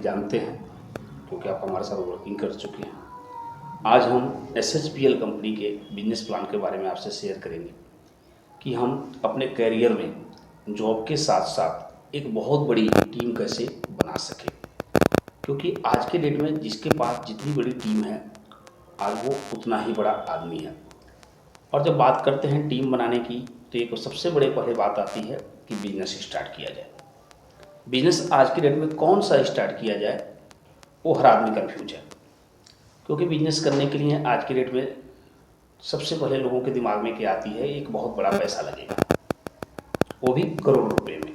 भी जानते हैं क्योंकि आप हमारे साथ वर्किंग कर चुके हैं। आज हम SHPL कंपनी के बिजनेस प्लान के बारे में आपसे शेयर करेंगे कि हम अपने करियर में जॉब के साथ साथ एक बहुत बड़ी टीम कैसे बना सकें, क्योंकि आज के डेट में जिसके पास जितनी बड़ी टीम है आज वो उतना ही बड़ा आदमी है। और जब बात करते हैं टीम बनाने की तो एक सबसे बड़े पहले बात आती है कि बिजनेस स्टार्ट किया जाए। बिजनेस आज की डेट में कौन सा स्टार्ट किया जाए वो हर आदमी कंफ्यूज है, क्योंकि बिजनेस करने के लिए आज की डेट में सबसे पहले लोगों के दिमाग में क्या आती है, एक बहुत बड़ा पैसा लगेगा, वो भी करोड़ रुपए में।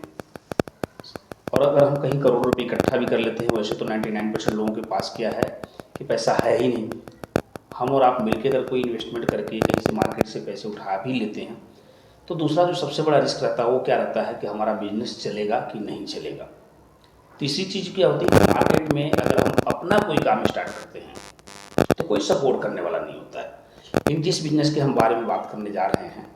और अगर हम कहीं करोड़ रुपए इकट्ठा भी कर लेते हैं, वैसे तो 99% लोगों के पास क्या है कि पैसा है ही नहीं। हम और आप मिलकर अगर कोई इन्वेस्टमेंट करके कहीं से मार्केट से पैसे उठा भी लेते हैं तो दूसरा जो सबसे बड़ा रिस्क रहता है वो क्या रहता है कि हमारा बिजनेस चलेगा कि नहीं चलेगा। तीसरी चीज़ क्या होती है, मार्केट में अगर हम अपना कोई काम स्टार्ट करते हैं तो कोई सपोर्ट करने वाला नहीं होता है। लेकिन जिस बिजनेस के हम बारे में बात करने जा रहे हैं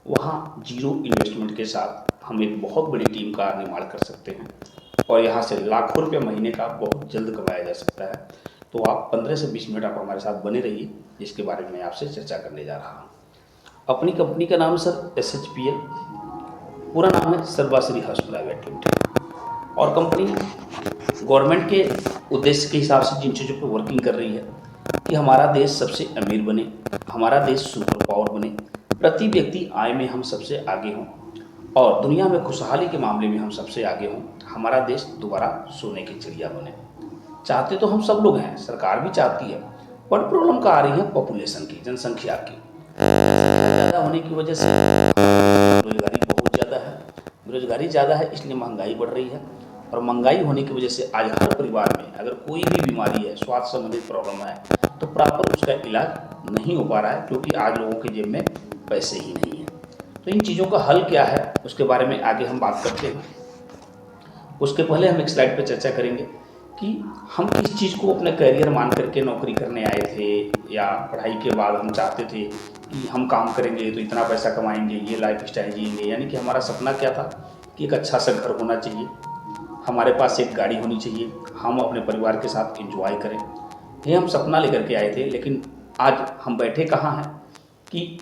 वहाँ जीरो इन्वेस्टमेंट के साथ हम एक बहुत बड़ी टीम का निर्माण कर सकते हैं और यहाँ से लाखों रुपये महीने का बहुत जल्द कमाया जा सकता है। तो आप 15 से 20 मिनट आप हमारे साथ बने रहिए, जिसके बारे में मैं आपसे चर्चा करने जा रहा हूँ। अपनी कंपनी का नाम सर SHPL, पूरा नाम है सर्वाश्री हाउस प्राइवेट लिमिटेड, और कंपनी गवर्नमेंट के उद्देश्य के हिसाब से जिन चीज़ों पर वर्किंग कर रही है कि हमारा देश सबसे अमीर बने, हमारा देश सुपर पावर बने, प्रति व्यक्ति आय में हम सबसे आगे हों और दुनिया में खुशहाली के मामले में हम सबसे आगे हों, हमारा देश दोबारा सोने की चिड़िया बने। चाहते तो हम सब लोग हैं, सरकार भी चाहती है, बट प्रॉब्लम का आ रही है पॉपुलेशन की, जनसंख्या की। ज़्यादा होने की वजह से बेरोजगारी बहुत ज़्यादा है, बेरोजगारी ज़्यादा है इसलिए महंगाई बढ़ रही है, और महंगाई होने की वजह से आज हर परिवार में अगर कोई भी बीमारी है, स्वास्थ्य संबंधित प्रॉब्लम है, तो प्रॉपर उसका इलाज नहीं हो पा रहा है क्योंकि आज लोगों के जेब में पैसे ही नहीं है। तो इन चीज़ों का हल क्या है उसके बारे में आगे हम बात करते हैं। उसके पहले हम एक स्लाइड पर चर्चा करेंगे कि हम किस चीज़ को अपने करियर मान करके नौकरी करने आए थे, या पढ़ाई के बाद हम चाहते थे कि हम काम करेंगे तो इतना पैसा कमाएंगे, ये लाइफ स्टाइल जिएंगे। यानी कि हमारा सपना क्या था कि एक अच्छा सा घर होना चाहिए, हमारे पास एक गाड़ी होनी चाहिए, हम अपने परिवार के साथ एंजॉय करें। ये हम सपना लेकर के आए थे, लेकिन आज हम बैठे कहाँ हैं कि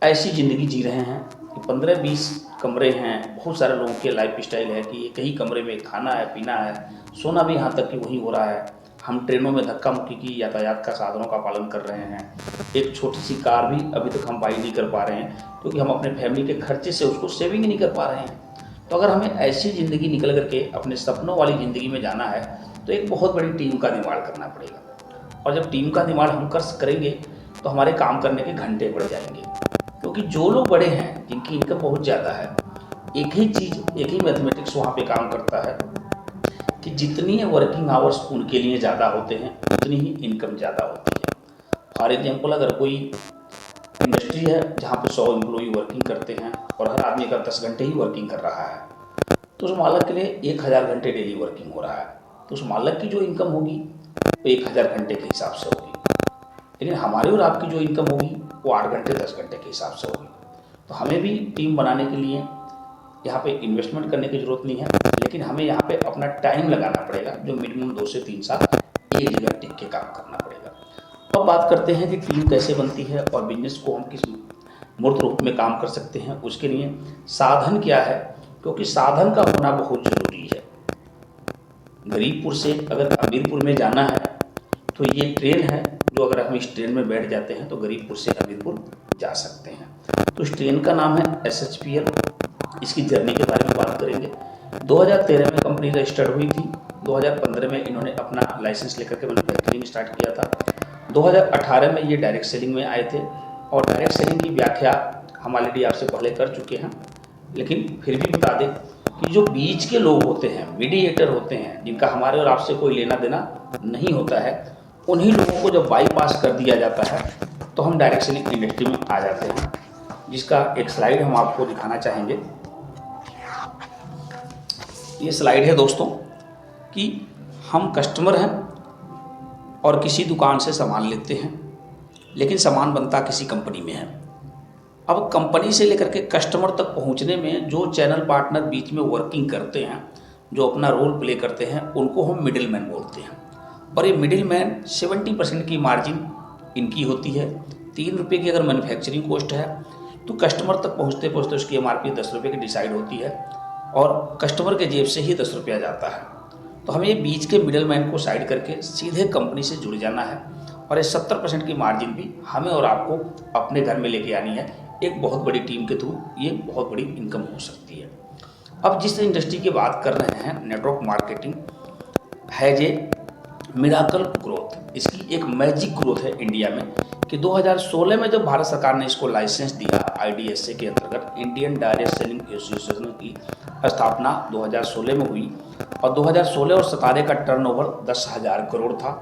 ऐसी ज़िंदगी जी रहे हैं कि 15-20 कमरे हैं, बहुत सारे लोगों के लाइफ स्टाइल है कि एक ही कमरे में खाना है, पीना है, सोना भी यहाँ तक कि वही हो रहा है। हम ट्रेनों में धक्का मुक्की की यातायात का साधनों का पालन कर रहे हैं। एक छोटी सी कार भी अभी तक हम बाई नहीं कर पा रहे हैं क्योंकि हम अपने फैमिली के खर्चे से उसको सेविंग नहीं कर पा रहे हैं। तो अगर हमें ऐसी ज़िंदगी निकल करके अपने सपनों वाली ज़िंदगी में जाना है तो एक बहुत बड़ी टीम का निर्माण करना पड़ेगा, और जब टीम का निर्माण हम करेंगे तो हमारे काम करने के घंटे बढ़ जाएंगे। क्योंकि जो लोग बड़े हैं, जिनकी इनकम बहुत ज़्यादा है, एक ही चीज़, एक ही मैथमेटिक्स वहाँ पे काम करता है कि जितनी वर्किंग आवर्स उनके लिए ज़्यादा होते हैं उतनी ही इनकम ज़्यादा होती है। फॉर एग्जांपल, अगर कोई इंडस्ट्री है जहाँ पे 100 एम्प्लॉई वर्किंग करते हैं और हर आदमी अगर 10 घंटे ही वर्किंग कर रहा है तो उस मालिक के लिए 1000 घंटे डेली वर्किंग हो रहा है, तो उस मालिक की जो इनकम होगी वो 1000 घंटे के हिसाब से होगी। लेकिन हमारी और आपकी जो इनकम होगी वो 8 घंटे 10 घंटे के हिसाब से होगी। तो हमें भी टीम बनाने के लिए यहाँ पे इन्वेस्टमेंट करने की ज़रूरत नहीं है, लेकिन हमें यहाँ पे अपना टाइम लगाना पड़ेगा, जो मिनिमम 2 से 3 साल एक जगह टिक के काम करना पड़ेगा। अब बात करते हैं कि टीम कैसे बनती है और बिजनेस को हम किस मूर्त रूप में काम कर सकते हैं। उसके लिए साधन क्या है, क्योंकि साधन का होना बहुत ज़रूरी है। गरीबपुर से अगर अमीरपुर में जाना है तो ये ट्रेन है, जो अगर हम इस ट्रेन में बैठ जाते हैं तो गरीबपुर से अमीरपुर जा सकते हैं। तो इस ट्रेन का नाम है SHPL। इसकी जर्नी के बारे में बात करेंगे। 2013 में कंपनी रजिस्टर्ड हुई थी। 2015 में इन्होंने अपना लाइसेंस लेकर के मैन्युफैक्चरिंग स्टार्ट किया था। 2018 में ये डायरेक्ट सेलिंग में आए थे, और डायरेक्ट सेलिंग की व्याख्या हम ऑलरेडी आपसे पहले कर चुके हैं, लेकिन फिर भी बता दें कि जो बीच के लोग होते हैं, मीडिएटर होते हैं, जिनका हमारे और आपसे कोई लेना देना नहीं होता है, उन्हीं लोगों को जब बाईपास कर दिया जाता है तो हम डायरेक्ट सेलिंग इंडस्ट्री में आ जाते हैं, जिसका एक स्लाइड हम आपको दिखाना चाहेंगे। ये स्लाइड है दोस्तों कि हम कस्टमर हैं और किसी दुकान से सामान लेते हैं, लेकिन सामान बनता किसी कंपनी में है। अब कंपनी से लेकर के कस्टमर तक पहुंचने में जो चैनल पार्टनर बीच में वर्किंग करते हैं जो अपना रोल प्ले करते हैं उनको हम मिडिल मैन बोलते हैं। और ये मिडिल मैन 70% की मार्जिन इनकी होती है। 3 रुपये की अगर मैन्युफैक्चरिंग कॉस्ट है तो कस्टमर तक पहुँचते पहुँचते उसकी MRP 10 रुपये की डिसाइड होती है और कस्टमर के जेब से ही 10 रुपया जाता है। तो हमें ये बीच के मिडिल मैन को साइड करके सीधे कंपनी से जुड़ जाना है और ये 70% की मार्जिन भी हमें और आपको अपने घर में लेके आनी है। एक बहुत बड़ी टीम के थ्रू ये बहुत बड़ी इनकम हो सकती है। अब जिस इंडस्ट्री की बात कर रहे हैं, नेटवर्क मार्केटिंग है ये मिराकल ग्रोथ, इसकी एक मैजिक ग्रोथ है इंडिया में कि 2016 में जब भारत सरकार ने इसको लाइसेंस दिया, IDSA के अंतर्गत इंडियन डायरेक्ट सेलिंग एसोसिएशन की स्थापना 2016 में हुई और 2016 और 17 का टर्नओवर 10,000 करोड़ था।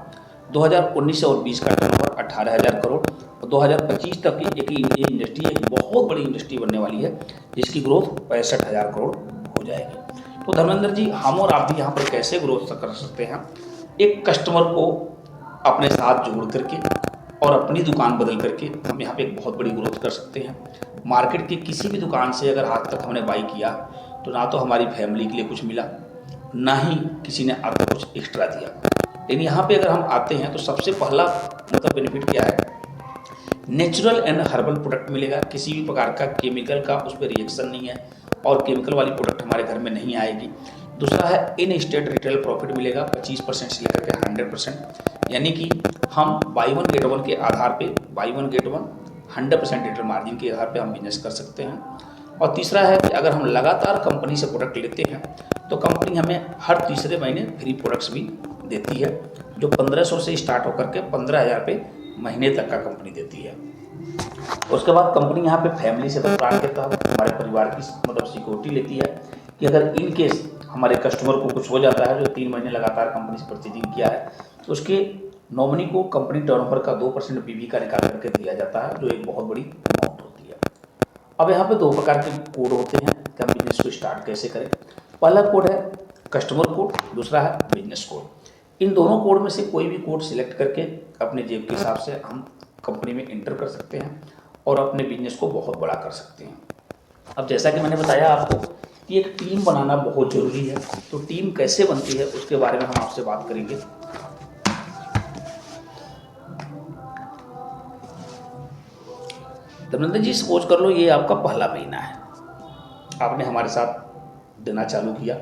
2019 और 20 का टर्नओवर 18,000 करोड़ और 2025 तक की एक इंडस्ट्री एक बहुत बड़ी इंडस्ट्री बनने वाली है जिसकी ग्रोथ 65,000 करोड़ हो जाएगी। तो धर्मेंद्र जी, हम और आप भी यहाँ पर कैसे ग्रोथ कर सकते हैं? एक कस्टमर को अपने साथ जोड़ करके और अपनी दुकान बदल करके हम यहाँ पे एक बहुत बड़ी ग्रोथ कर सकते हैं। मार्केट की किसी भी दुकान से अगर आज तक हमने बाई किया तो ना तो हमारी फैमिली के लिए कुछ मिला, ना ही किसी ने आपको कुछ एक्स्ट्रा दिया। लेकिन यहाँ पे अगर हम आते हैं तो सबसे पहला मतलब बेनिफिट क्या है? नेचुरल एंड हर्बल प्रोडक्ट मिलेगा। किसी भी प्रकार का केमिकल का उस पर रिएक्शन नहीं है और केमिकल वाली प्रोडक्ट हमारे घर में नहीं आएगी। दूसरा है इन स्टेट रिटेल प्रॉफिट मिलेगा 25% से लेकर के 100%, यानी कि हम बाई वन गेट वन के आधार पे by one get one 100% retail margin के आधार पे हम बिजनेस कर सकते हैं। और तीसरा है कि अगर हम लगातार कंपनी से प्रोडक्ट लेते हैं तो कंपनी हमें हर तीसरे महीने फ्री प्रोडक्ट्स भी देती है, जो 1500 से स्टार्ट होकर के 15,000 रुपये महीने तक का कंपनी देती है। उसके बाद कंपनी यहाँ पे फैमिली से प्लान के तहत हमारे परिवार की मतलब सिक्योरिटी लेती है कि अगर इन केस हमारे कस्टमर को कुछ हो जाता है, जो 3 महीने लगातार कंपनी से परचेजिंग किया है, तो उसके नॉमिनी को कंपनी टर्नओवर का 2% PV का निकाल करके दिया जाता है, जो एक बहुत बड़ी अमाउंट होती है। अब यहाँ पे 2 प्रकार के कोड होते हैं कि हम बिजनेस को स्टार्ट कैसे करें। पहला कोड है कस्टमर कोड, दूसरा है बिजनेस कोड। इन दोनों कोड में से कोई भी कोड सिलेक्ट करके अपने जेब के हिसाब से हम कंपनी में एंटर कर सकते हैं और अपने बिजनेस को बहुत बड़ा कर सकते हैं। अब जैसा कि मैंने बताया आपको कि एक टीम बनाना बहुत ज़रूरी है, तो टीम कैसे बनती है उसके बारे में हम आपसे बात करेंगे। धर्मेंद्र जी, सपोज कर लो ये आपका पहला महीना है, आपने हमारे साथ देना चालू किया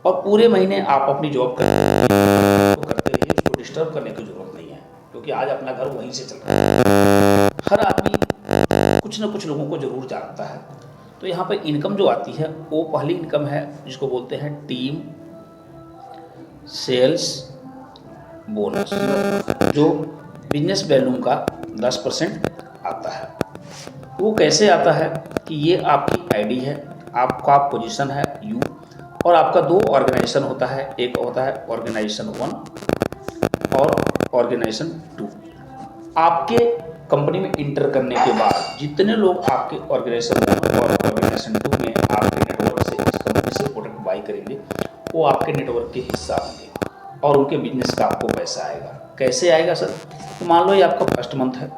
और पूरे महीने आप अपनी जॉब करते रहिए, उसको डिस्टर्ब करने की जरूरत नहीं है क्योंकि आज अपना घर वहीं से चल रहा है। हर आदमी कुछ ना कुछ लोगों को जरूर जानता है। तो यहाँ पर इनकम जो आती है वो पहली इनकम है जिसको बोलते हैं टीम सेल्स बोनस, जो बिजनेस वैल्यूम का 10% आता है। वो कैसे आता है कि ये आपकी आईडी है, आपका पोजीशन है यू, और आपका 2 ऑर्गेनाइजेशन होता है, एक होता है ऑर्गेनाइजेशन 1 और ऑर्गेनाइजेशन 2। आपके कंपनी में इंटर करने के बाद जितने लोग आपके ऑर्गेनाइजेशन 1 और ऑर्गेनाइजेशन 2 में आपके नेटवर्क से इस कंपनी से प्रोडक्ट बाई करेंगे, वो आपके नेटवर्क के हिस्सा होंगे और उनके बिजनेस का आपको पैसा आएगा। कैसे आएगा सर? तो मान लो ये आपका फर्स्ट मंथ है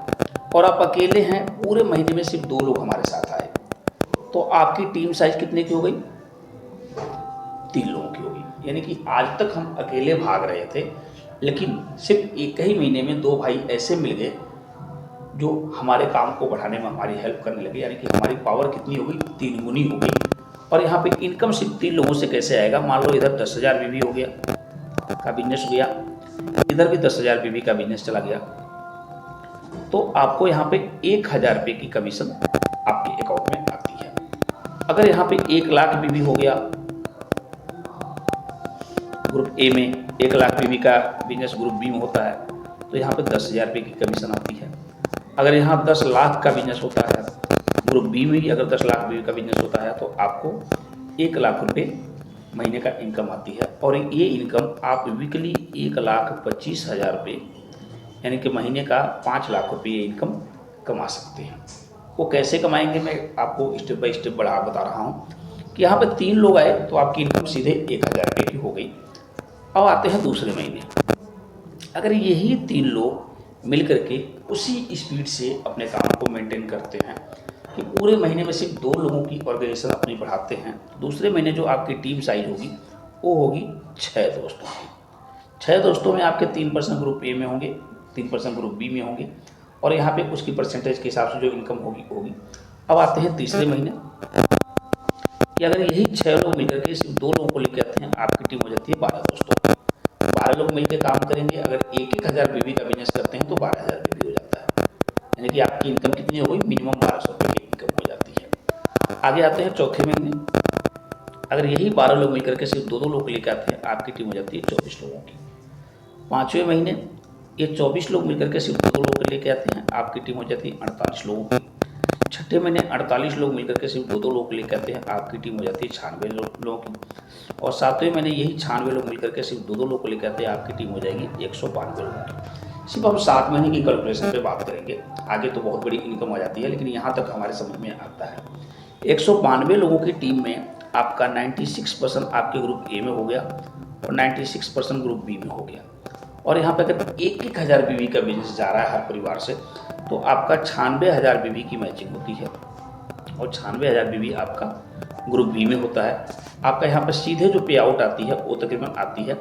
और आप अकेले हैं, पूरे महीने में सिर्फ 2 लोग हमारे साथ आए, तो आपकी टीम साइज कितने की हो गई? 3 लोगों की होगी। यानी कि आज तक हम अकेले भाग रहे थे, लेकिन सिर्फ एक ही महीने में 2 भाई ऐसे मिल गए जो हमारे काम को बढ़ाने में हमारी हेल्प करने लगे। यानी कि हमारी पावर कितनी हो गई? 3 गुनी हो गई। और यहाँ पे इनकम सिर्फ 3 लोगों से कैसे आएगा? मान लो इधर 10,000 बीवी हो गया का बिजनेस हो गया, इधर भी 10,000 बीवी का बिजनेस चला गया, तो आपको यहाँ पे 1,000 रुपये की कमीशन आपके अकाउंट में आती है। अगर यहाँ पे 1 लाख बीवी हो गया, ग्रुप ए में 1 लाख बीवी का बिजनेस ग्रुप बी में होता है, तो यहाँ पे 10,000 रुपये की कमीशन आती है। अगर यहाँ 10 लाख का बिजनेस होता है, ग्रुप बी में ही अगर 10 लाख बीवी का बिजनेस होता है, तो आपको 1 लाख रुपये महीने का इनकम आती है। और ये इनकम आप वीकली 1,25,000 रुपये यानी कि महीने का 5 लाख रुपये इनकम कमा सकते हैं। वो कैसे कमाएंगे मैं आपको स्टेप बाय स्टेप बढ़ा बता रहा हूँ कि यहाँ पे 3 लोग आए तो आपकी इनकम सीधे 1,000 रुपये की हो गई। अब आते हैं दूसरे महीने। अगर यही 3 लोग मिल करके उसी स्पीड से अपने काम को मेंटेन करते हैं कि पूरे महीने में सिर्फ 2 लोगों की ऑर्गेनाइजेशन अपनी बढ़ाते हैं, तो दूसरे महीने जो आपकी टीम साइज होगी वो होगी 6 दोस्तों की। 6 दोस्तों में आपके 3% ग्रुप ए में होंगे, 3% ग्रुप बी में होंगे, और यहाँ पे उसकी परसेंटेज के हिसाब से जो इनकम होगी। अब आते हैं तीसरे महीने कि अगर यही 6 लोग मिलकर के सिर्फ 2 लोगों को लेकर आते हैं, आपकी टीम हो जाती है 12 दोस्तों। 12 लोग मिलकर काम करेंगे, अगर 1-1 हज़ार बीबी का बिजनेस करते हैं तो 12,000 बीबी हो जाता है, यानी कि आपकी इनकम कितनी हो गई, मिनिमम 1200 रुपये की इनकम हो जाती है। आगे आते हैं चौथे महीने, अगर यही 12 लोग मिलकर के सिर्फ 2-2 लोग लेकर आते हैं, आपकी टीम हो जाती है 24 लोगों की। 5वें महीने ये 24 लोग मिलकर के सिर्फ 2-2 लोग लेके आते हैं, आपकी टीम हो जाती है 48 लोगों की। 6ठे महीने 48 लोग मिलकर के सिर्फ 2-2 लोग लेके आते हैं, आपकी टीम हो जाती है 96 लोगों की। और 7वें महीने यही 96 लोग मिलकर के सिर्फ 2-2 लोग लेके आते हैं, आपकी टीम हो जाएगी 192 लोगों की। सिर्फ हम 7 महीने की कैलकुलेशन पे बात करेंगे, आगे तो बहुत बड़ी इनकम आ जाती है, लेकिन यहाँ तक हमारे समझ में आता है। 192 लोगों की टीम में आपका 96% आपके ग्रुप ए में हो गया और 96% ग्रुप बी में हो गया। और यहाँ पे अगर 1-1 हज़ार बीबी का बिजनेस जा रहा है हर परिवार से, तो आपका 96,000 बीबी की मैचिंग होती है, और 96,000 बीबी आपका ग्रुप बी में होता है। आपका यहाँ पर सीधे जो पे आउट आती है वो तकरीबन आती है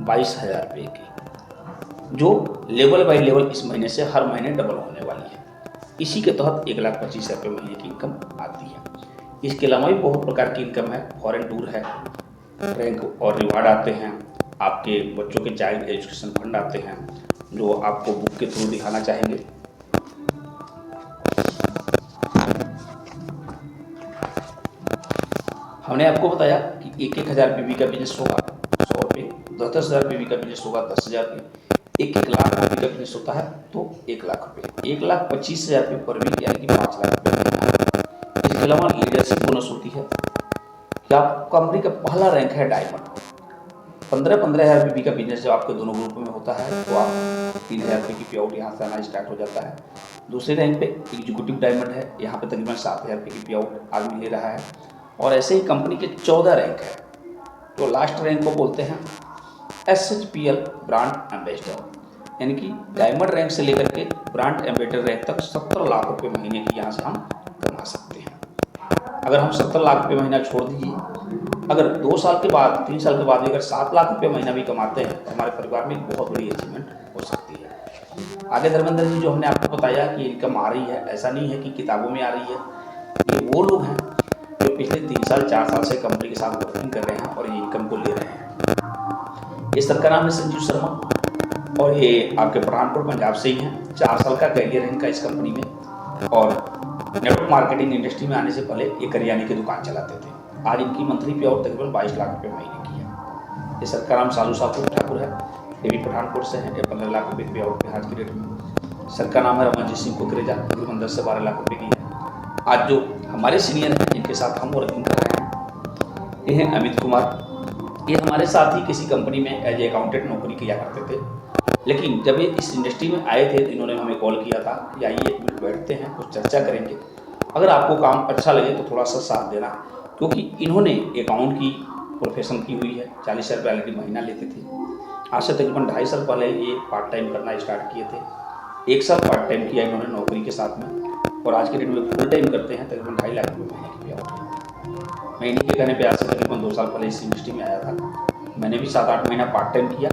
22,000 रुपये की, जो लेवल बाय लेवल इस महीने से हर महीने डबल होने वाली है। इसी के तहत 1,25,000 रुपये महीने की इनकम आती है। इसके अलावा भी बहुत प्रकार की इनकम है, फॉरेन टूर है, रैंक और रिवार्ड आते हैं, आपके बच्चों के चाइल्ड एजुकेशन फंड आते हैं, जो आपको बुक के थ्रू दिखाना चाहेंगे। हमने आपको बताया कि 1-1 हज़ार बीबी का बिजनेस होगा 100 रुपये, 10-10 हज़ार बीबी का बिजनेस होगा 10,000 रुपये, 1-1 लाख बीबी का बिजनेस होता है तो 1 लाख रुपये, 1,25,000 रुपये पर वीक, यानी कि 5 लाख रुपये। इसके अलावा लीडरशिप बोनस होती है कि आप कंपनी का पहला रैंक है डायमंड। 15-15 हज़ार बीबी का बिजनेस जब आपके दोनों ग्रुप में होता है तो आप 3,000 रुपये की पे आउट यहाँ से आना स्टार्ट हो जाता है। दूसरे रैंक पे एग्जीक्यूटिव डायमंड है, यहाँ पे तकरीबन 7,000 रुपये की पे आउट आदमी ले रहा है। और ऐसे ही कंपनी के 14 रैंक है, तो लास्ट रैंक को बोलते हैं SHPL ब्रांड एम्बेसडर, यानी कि डायमंड रैंक से लेकर के ब्रांड एम्बेसडर रैंक तक 70 लाख रुपये महीने की यहाँ से हम कमा सकते हैं। अगर हम 70 लाख रुपये महीना छोड़ दीजिए, अगर 2 साल के बाद 3 साल के बाद भी अगर 7 लाख रुपये महीना भी कमाते हैं तो हमारे परिवार में एक बहुत बड़ी अचीवमेंट हो सकती है। आगे धर्मेंद्र जी, जो हमने आपको बताया कि इनकम आ रही है, ऐसा नहीं है कि किताबों में आ रही है, ये वो लोग हैं जो पिछले 3 साल 4 साल से कंपनी के साथ वर्किंग कर रहे हैं और ये इनकम को ले रहे हैं। ये सर का नाम है संजीव शर्मा और ये आपके बुरहानपुर पंजाब से ही हैं। 4 साल का करियर है इनका इस कंपनी में, और नेटवर्क मार्केटिंग इंडस्ट्री में आने से पहले ये करियाने की दुकान चलाते थे। आज इनकी मंथली पे आउट तकरीबन 22 लाख रुपये महीने की है। ये सर का नाम सालू साहब ठाकुर है, ये भी पठानकोट से हैं। ये 15 लाख रुपये पे आउट पे आज की डेट में। सर का नाम है रमनजीत सिंह कुकरेजा, तकरीबन 10 से 12 लाख रुपये की है। आज जो हमारे सीनियर हैं जिनके साथ हम वर्किंग कर रहे हैं, ये हैं अमित कुमार। ये हमारे साथ ही किसी कंपनी में एज ए अकाउंटेंट नौकरी किया करते थे, लेकिन जब ये इस इंडस्ट्री में आए थे तो इन्होंने हमें कॉल किया था कि आइए एक मिनट बैठते हैं, कुछ चर्चा करेंगे, अगर आपको काम अच्छा लगे तो थोड़ा सा साथ देना। क्योंकि इन्होंने अकाउंट की प्रोफेशन की हुई है, 40,000 रुपये ऑलरेडी महीना लेते थे। आज से तकरीबन 2.5 साल पहले ये पार्ट टाइम करना स्टार्ट किए थे। 1 साल पार्ट टाइम किया इन्होंने नौकरी के साथ में, और आज के डेट में फुल टाइम करते हैं। तकरीबन 2.5 लाख रुपये महीने की पे आउट है। मैं इन्हीं के कहने पे आज से तकरीबन 2 साल पहले इस इंडस्ट्री में आया था। मैंने भी 7-8 महीना पार्ट टाइम किया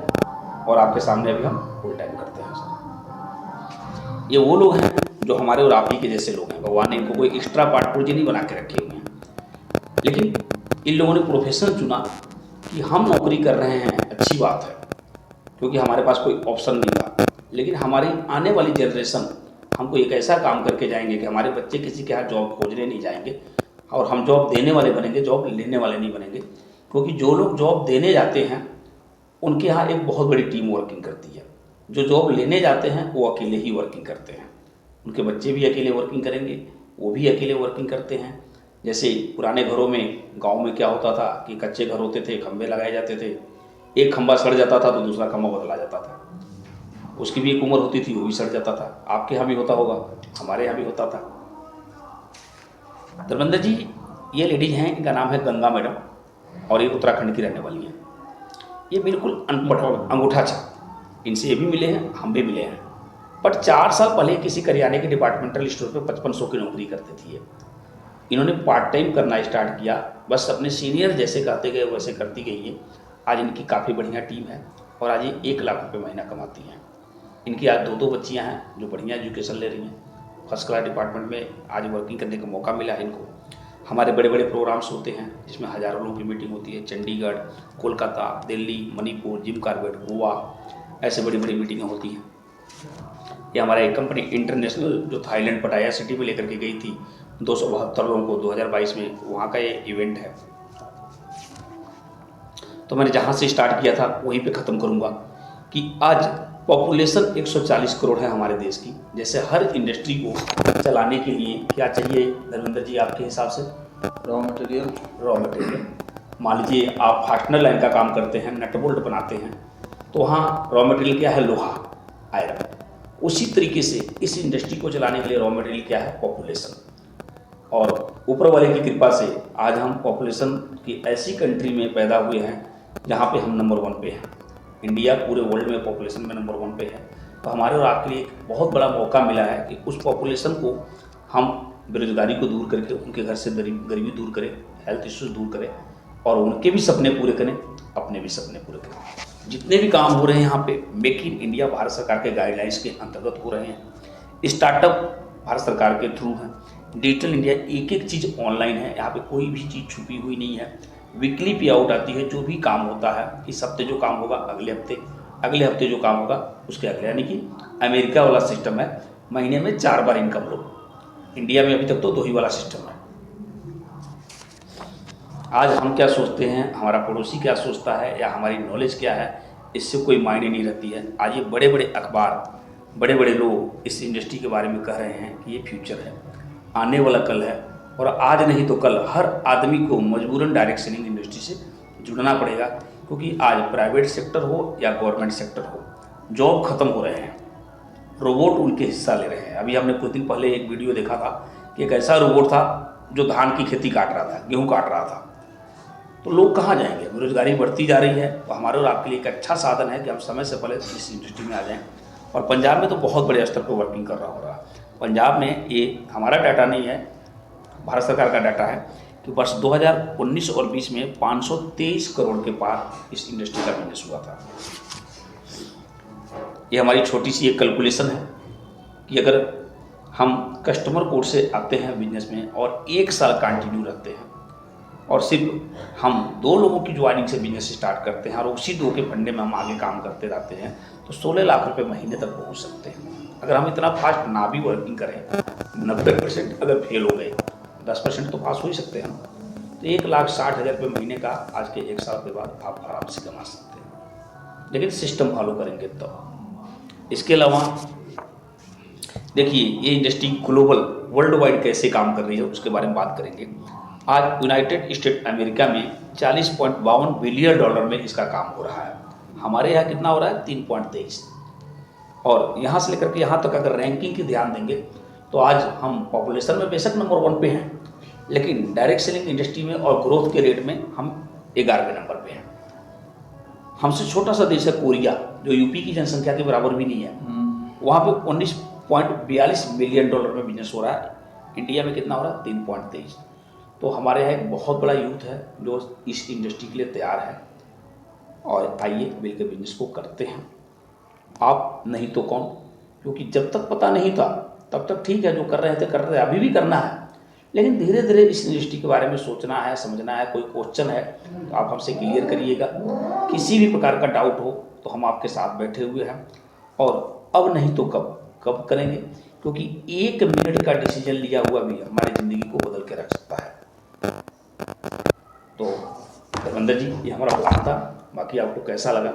और आपके सामने अभी हम फुल टाइम करते हैं सर। ये वो लोग हैं जो हमारे और आप ही के जैसे लोग हैं। भगवान ने इनको कोई एक्स्ट्रा पार्ट पुर्जे नहीं बना के रखे हुए हैं, लेकिन इन लोगों ने प्रोफेशन चुना कि हम नौकरी कर रहे हैं, अच्छी बात है, क्योंकि हमारे पास कोई ऑप्शन नहीं था। लेकिन हमारी आने वाली जनरेशन हमको एक ऐसा काम करके जाएंगे कि हमारे बच्चे किसी के यहाँ जॉब खोजने नहीं जाएंगे, और हम जॉब देने वाले बनेंगे, जॉब लेने वाले नहीं बनेंगे। क्योंकि जो लोग जॉब देने जाते हैं उनके यहाँ एक बहुत बड़ी टीम वर्किंग करती है। जो जॉब लेने जाते हैं वो अकेले ही वर्किंग करते हैं, उनके बच्चे भी अकेले वर्किंग करेंगे, वो भी अकेले वर्किंग करते हैं। जैसे पुराने घरों में, गांव में क्या होता था कि कच्चे घर होते थे, खंभे लगाए जाते थे, एक खंभा सड़ जाता था तो दूसरा खंभा बदला जाता था, उसकी भी एक उम्र होती थी, वो भी सड़ जाता था। आपके यहाँ भी होता होगा, हमारे यहाँ भी होता था। धर्मेंद्र जी, ये लेडीज हैं, इनका नाम है गंगा मैडम और ये उत्तराखंड की रहने वाली हैं। ये बिल्कुल अनपढ़, अंगूठा छाप, इनसे ये भी मिले हैं, हम भी मिले हैं। बट 4 साल पहले किसी करियाने के डिपार्टमेंटल स्टोर पे 5500 की नौकरी करते थे। इन्होंने पार्ट टाइम करना स्टार्ट किया, बस अपने सीनियर जैसे कहते गए वैसे करती गई है। आज इनकी काफ़ी बढ़िया टीम है और आज ये 1 लाख रुपये महीना कमाती हैं। इनकी आज 2 बच्चियां हैं जो बढ़िया एजुकेशन ले रही हैं। फर्स्ट क्लास डिपार्टमेंट में आज वर्किंग करने का मौका मिला है इनको। हमारे बड़े बड़े प्रोग्राम्स होते हैं जिसमें हज़ारों लोगों की मीटिंग होती है। चंडीगढ़, कोलकाता, दिल्ली, मणिपुर, जिम कॉर्बेट, गोवा, ऐसे बड़ी बड़ी मीटिंगें होती हैं। ये हमारा एक कंपनी इंटरनेशनल जो थाईलैंड पटाया सिटी में लेकर के गई थी 272 लोगों को 2022 में, वहाँ का ये इवेंट है। तो मैंने जहाँ से स्टार्ट किया था वहीं पे ख़त्म करूँगा कि आज पॉपुलेशन 140 करोड़ है हमारे देश की। जैसे हर इंडस्ट्री को चलाने के लिए क्या चाहिए धर्मेंद्र जी आपके हिसाब से? Raw material. मान लीजिए आप फास्टनर लाइन का काम करते हैं, नट बोल्ट बनाते हैं, तो वहाँ रॉ मटेरियल क्या है? लोहा, आयरन। उसी तरीके से इस इंडस्ट्री को चलाने के लिए रॉ मटेरियल क्या है? पॉपुलेशन। और ऊपर वाले की कृपा से आज हम पॉपुलेशन की ऐसी कंट्री में पैदा हुए हैं जहाँ पे हम नंबर 1 पे हैं। इंडिया पूरे वर्ल्ड में पॉपुलेशन में नंबर 1 पे है। तो हमारे और आपके लिए एक बहुत बड़ा मौका मिला है कि उस पॉपुलेशन को हम बेरोजगारी को दूर करके उनके घर से गरीबी दूर करें, हेल्थ इश्यूज दूर करें और उनके भी सपने पूरे करें, अपने भी सपने पूरे करें। जितने भी काम हो रहे हैं यहाँ पे मेक इन इंडिया भारत सरकार के गाइडलाइंस के अंतर्गत हो रहे हैं। स्टार्टअप भारत सरकार के थ्रू हैं। डिजिटल इंडिया, एक एक चीज़ ऑनलाइन है, यहाँ पे कोई भी चीज़ छुपी हुई नहीं है। वीकली पे आउट आती है। जो भी काम होता है, इस हफ्ते जो काम होगा अगले हफ्ते जो काम होगा उसके अगले, यानी कि अमेरिका वाला सिस्टम है। महीने में 4 बार इनकम लो। इंडिया में अभी तक तो 2 ही वाला सिस्टम है। आज हम क्या सोचते हैं, हमारा पड़ोसी क्या सोचता है या हमारी नॉलेज क्या है, इससे कोई मायने नहीं रहती है। आज ये बड़े बड़े अखबार, बड़े बड़े लोग इस इंडस्ट्री के बारे में कह रहे हैं कि ये फ्यूचर है, आने वाला कल है और आज नहीं तो कल हर आदमी को मजबूरन डायरेक्ट सेलिंग इंडस्ट्री से जुड़ना पड़ेगा। क्योंकि आज प्राइवेट सेक्टर हो या गवर्नमेंट सेक्टर हो, जॉब खत्म हो रहे हैं, रोबोट उनके हिस्सा ले रहे हैं। अभी हमने कुछ दिन पहले एक वीडियो देखा था कि एक ऐसा रोबोट था जो धान की खेती काट रहा था, गेहूँ काट रहा था। तो लोग कहाँ जाएंगे? बेरोजगारी बढ़ती जा रही है। तो हमारे और आपके लिए एक अच्छा साधन है कि हम समय से पहले इस इंडस्ट्री में आ जाएं। और पंजाब में तो बहुत बड़े स्तर पर वर्किंग कर रहा हो रहा है। पंजाब में, ये हमारा डाटा नहीं है, भारत सरकार का डाटा है कि वर्ष 2019 और 20 में 523 करोड़ के पार इस इंडस्ट्री का बिजनेस हुआ था। ये हमारी छोटी सी एक कैलकुलेशन है कि अगर हम कस्टमर कोड से आते हैं बिजनेस में और 1 साल कंटिन्यू रहते हैं और सिर्फ हम 2 लोगों की ज्वाइनिंग से बिजनेस स्टार्ट करते हैं और उसी 2 के फंडे में हम आगे काम करते रहते हैं, तो 16 लाख रुपए महीने तक पहुंच सकते हैं। अगर हम इतना फास्ट ना भी वर्किंग करें, 90% अगर फेल हो गए, 10% तो पास हो ही सकते हैं हम, तो 1,60,000 रुपये महीने का आज के 1 साल के बाद आप आराम से कमा सकते हैं। लेकिन सिस्टम फॉलो करेंगे तो। इसके अलावा देखिए, ये इंडस्ट्री ग्लोबल, वर्ल्ड वाइड कैसे काम कर रही है उसके बारे में बात करेंगे। आज यूनाइटेड स्टेट अमेरिका में $40.52 बिलियन में इसका काम हो रहा है। हमारे यहाँ कितना हो रहा है? 3.23। और यहाँ से लेकर के यहाँ तक अगर रैंकिंग की ध्यान देंगे तो आज हम पॉपुलेशन में बेशक नंबर 1 पे हैं, लेकिन डायरेक्ट सेलिंग इंडस्ट्री में और ग्रोथ के रेट में हम 11वें नंबर पे हैं। हमसे छोटा सा देश है कोरिया, जो यूपी की जनसंख्या के बराबर भी नहीं है। वहाँ पे $19.42 बिलियन में बिजनेस हो रहा है। इंडिया में कितना हो रहा है? 3.23। तो हमारे यहाँ एक बहुत बड़ा यूथ है जो इस इंडस्ट्री के लिए तैयार है और आइए मिलकर बिजनेस को करते हैं। आप नहीं तो कौन? क्योंकि जब तक पता नहीं था तब तक ठीक है, जो कर रहे थे, अभी भी करना है, लेकिन धीरे धीरे इस इंडस्ट्री के बारे में सोचना है, समझना है। कोई क्वेश्चन है तो आप हमसे क्लियर करिएगा। किसी भी प्रकार का डाउट हो तो हम आपके साथ बैठे हुए हैं। और अब नहीं तो कब करेंगे, क्योंकि 1 मिनट का डिसीजन लिया हुआ भी हमारी ज़िंदगी को बदल के रख सकता है। तो धर्मेंद्र जी, ये हमारा प्लान था। बाकी आपको कैसा लगा?